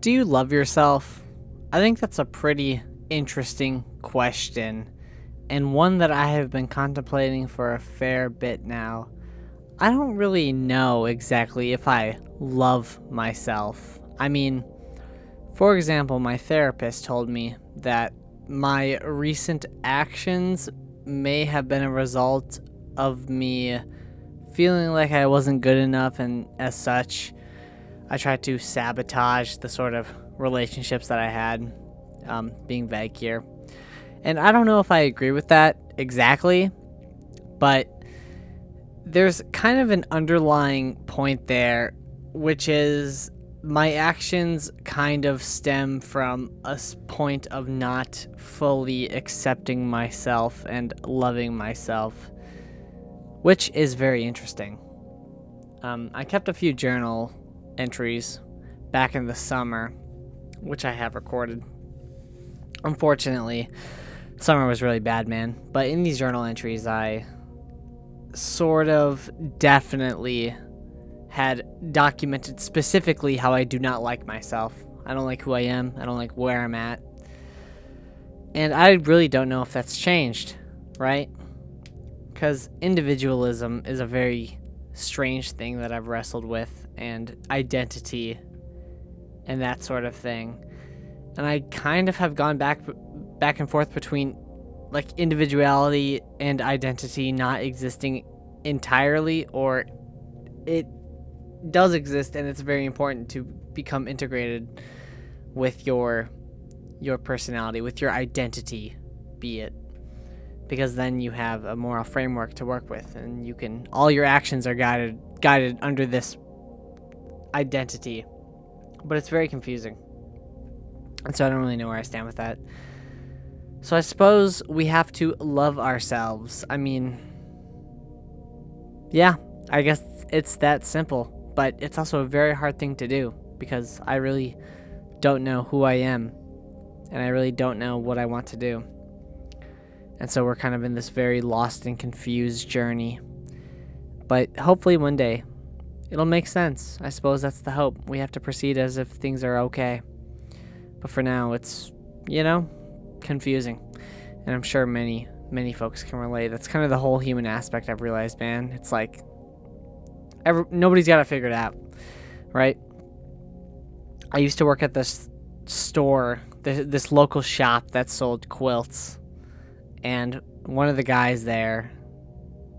Do you love yourself? I think that's a pretty interesting question, and one that I have been contemplating for a fair bit now. I don't really know exactly if I love myself. I mean, for example, my therapist told me that my recent actions may have been a result of me feeling like I wasn't good enough, and as such, I tried to sabotage the sort of relationships that I had, being vague here. And I don't know if I agree with that exactly, but there's kind of an underlying point there, which is my actions kind of stem from a point of not fully accepting myself and loving myself, which is very interesting. I kept a few journal entries back in the summer, which I have recorded. Unfortunately, summer was really bad, man. But in these journal entries, I sort of definitely had documented specifically how I do not like myself. I don't like who I am. I don't like where I'm at. And I really don't know if that's changed, right? Because individualism is a very strange thing that I've wrestled with, and identity and that sort of thing. And I kind of have gone back and forth between like individuality and identity not existing entirely, or it does exist and it's very important to become integrated with your personality, with your identity, be it, because then you have a moral framework to work with, and you can, all your actions are guided under this identity. But it's very confusing, and so I don't really know where I stand with that. So I suppose we have to love ourselves. I mean, yeah, I guess it's that simple. But it's also a very hard thing to do, because I really don't know who I am, and I really don't know what I want to do. And so we're kind of in this very lost and confused journey. But hopefully one day it'll make sense. I suppose that's the hope. We have to proceed as if things are okay. But for now, it's, confusing. And I'm sure many folks can relate. That's kind of the whole human aspect I've realized, man. It's like nobody's got it figured out, right? I used to work at this store, this local shop that sold quilts. And one of the guys there,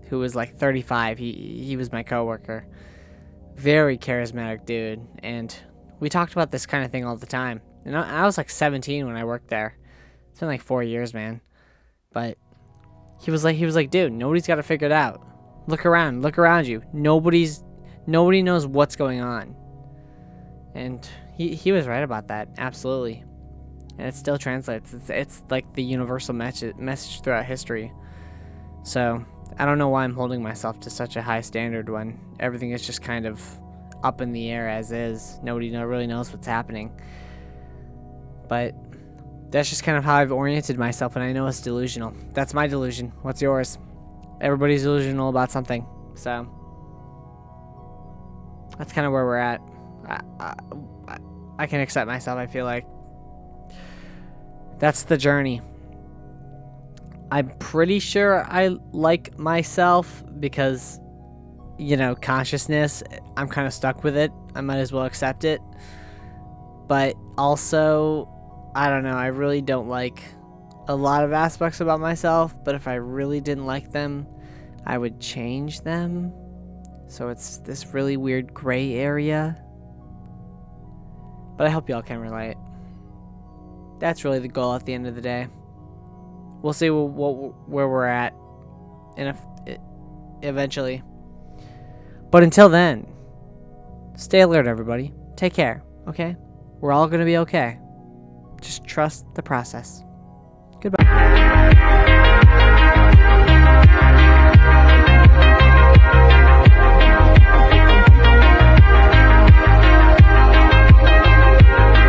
who was like 35, he was my coworker. Very charismatic dude, and we talked about this kind of thing all the time. And I was like 17 when I worked there. It's been like 4 years, man. But he was like, dude, nobody's got it figured out. Look around you. Nobody knows what's going on. And he was right about that, absolutely. And it still translates. It's like the universal message throughout history. So I don't know why I'm holding myself to such a high standard when everything is just kind of up in the air as is. Nobody really knows what's happening. But that's just kind of how I've oriented myself, and I know it's delusional. That's my delusion. What's yours? Everybody's delusional about something. So that's kind of where we're at. I can accept myself, I feel like. That's the journey. I'm pretty sure I like myself because, consciousness, I'm kind of stuck with it. I might as well accept it. But also, I don't know, I really don't like a lot of aspects about myself, but if I really didn't like them, I would change them. So it's this really weird gray area. But I hope y'all can relate. That's really the goal at the end of the day. We'll see where we're at eventually. But until then, stay alert, everybody. Take care, okay? We're all going to be okay. Just trust the process. Goodbye.